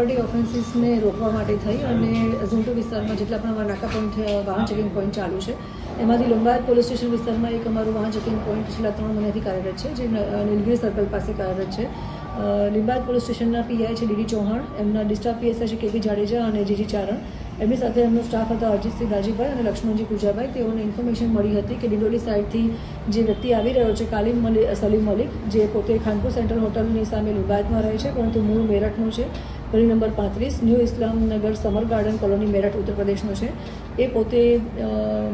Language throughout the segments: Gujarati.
પ્રોપર્ટી ઓફેન્સીસને રોકવા માટે થઈ અને ઝોન્ટો વિસ્તારમાં જેટલા પણ અમારા નાકા પોઈન્ટ વાહન ચેકિંગ પોઈન્ટ ચાલુ છે એમાંથી લિંબાયત પોલીસ સ્ટેશન વિસ્તારમાં એક અમારું વાહન ચેકિંગ પોઈન્ટ છેલ્લા 3 મહિનાથી કાર્યરત છે, જે નીલગિરી સર્કલ પાસે કાર્યરત છે. લિંબાયત પોલીસ સ્ટેશનના પીઆઈ છે ડીડી ચૌહાણ, એમના ડિસ્ટાફ પીએસઆઈ છે કેપી જાડેજા અને જીજી ચારણ, એમની સાથે એમનો સ્ટાફ હતા અજીતસિંહ દાજીભાઈ અને લક્ષ્મણજી પૂજાભાઈ. તેઓને ઇન્ફોર્મેશન મળી હતી કે ડિંડોલી સાઇડથી જે વ્યક્તિ આવી રહ્યો છે સલીમ મલિક, જે પોતે ખાનપુર સેન્ટ્રલ હોટલની સામે લિંબાયતમાં રહે છે પરંતુ મૂળ મેરઠનો છે, ગલી number 35, new Islamnagar summer garden colony, Meerut, ઉત્તર પ્રદેશનો છે. એ પોતે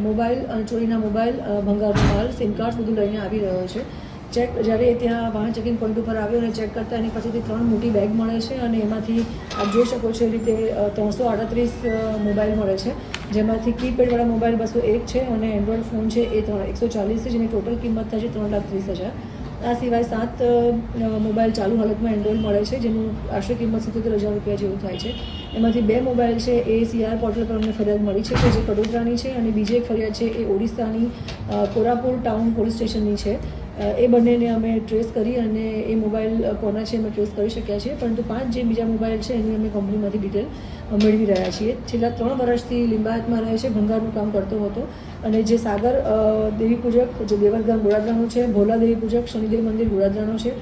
મોબાઈલ ચોરીના મોબાઈલ, ભંગારનો માલ, સિમ કાર્ડ બધું લઈને આવી રહ્યો છે. જ્યારે ત્યાં વાહન ચેકિંગ પોઈન્ટ ઉપર આવ્યો અને ચેક કરતા એની પાસેથી 3 મોટી બેગ મળે છે અને એમાંથી આપ જોઈ શકો છો એ રીતે 338 મોબાઈલ મળે છે, જેમાંથી કીપેડવાળા મોબાઈલ 201 છે અને એન્ડ્રોઈડ ફોન છે એ 140 છે, જેની ટોટલ કિંમત થાય છે 3,30,000. આ સિવાય 7 મોબાઈલ ચાલુ હાલતમાં એન્ડ્રોઈડ મળે છે, જેનું આશરે કિંમત 77,000 રૂપિયા જેવું થાય છે. એમાંથી 2 મોબાઈલ છે એ સીઆર પોર્ટલ પર અમને ફરિયાદ મળી છે કે જે કડોદરાની છે, અને બીજી એક ફરિયાદ છે એ ઓડિશાની કોરાપુર ટાઉન પોલીસ સ્ટેશનની છે. એ બંનેને અમે ટ્રેસ કરી અને એ મોબાઈલ કોના છે અમે ટ્રેસ કરી શક્યા છીએ, પરંતુ 5 જે બીજા મોબાઈલ છે એની અમે કંપનીમાંથી ડિટેલ મેળવી રહ્યા છીએ. છેલ્લા 3 વર્ષથી લિંબાયતમાં રહે છે, ભંગારનું કામ કરતો હતો અને જે સાગર દેવી પૂજક જે દેવરગામ ગોળાદરાનો છે, ભોલા દેવી પૂજક શનિદેવ મંદિર ગોળાદરાનો છે,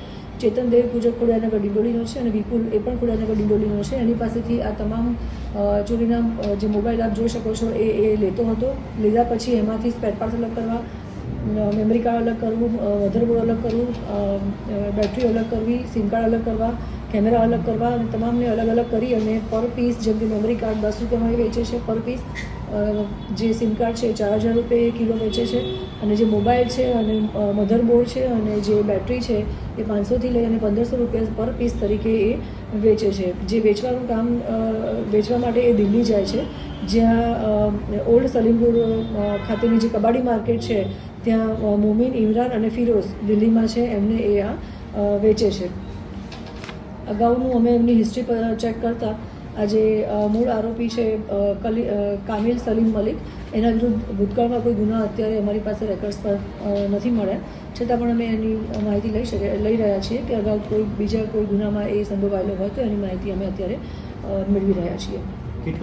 ચેતન દેવી પૂજક ખોડિયારનગર ડિંડોલીનો છે અને વિપુલ એ પણ ખોડિયારનગર ડિંડોલીનો છે. એની પાસેથી આ તમામ ચોરીના જે મોબાઈલ આપ જોઈ શકો છો એ લેતો હતો. લીધા પછી એમાંથી સ્પેર પાર્ટ્સ અલગ કરવા, મેમરી કાર્ડ અલગ કરવું, મધરબોર્ડ અલગ કરવું, બેટરી અલગ કરવી, સિમ કાર્ડ અલગ કરવા, કેમેરા અલગ કરવા અને તમામને અલગ અલગ કરી અને પર પીસ, જેમ કે મેમરી કાર્ડ 10 રૂપિયામાં વેચે છે પર પીસ, જે સિમ કાર્ડ છે 4,000 રૂપિયા કિલો વેચે છે, અને જે મોબાઈલ છે અને મધરબોર્ડ છે અને જે બેટરી છે એ 500થી લઈ અને 1,500 રૂપિયા પર પીસ તરીકે એ વેચે છે. જે વેચવાનું કામ વેચવા માટે એ દિલ્હી જાય છે, જ્યાં ઓલ્ડ સલીમપુર ખાતેની જે કબાડી માર્કેટ છે ત્યાં મોમિન, ઇમરાન અને ફિરોઝ દિલ્હીમાં છે, એમને એ આ વેચે છે. અગાઉનું અમે એમની હિસ્ટ્રી પર ચેક કરતાં આજે મૂળ આરોપી છે કામિલ સલીમ મલિક, એના વિરુદ્ધ ભૂતકાળમાં કોઈ ગુના અત્યારે અમારી પાસે રેકોર્ડ્સ પર નથી મળ્યા, છતાં પણ અમે એની માહિતી લઈ રહ્યા છીએ કે અગાઉ બીજા કોઈ ગુનામાં એ સંડોવાયેલો હોય તો એની માહિતી અમે અત્યારે મેળવી રહ્યા છીએ.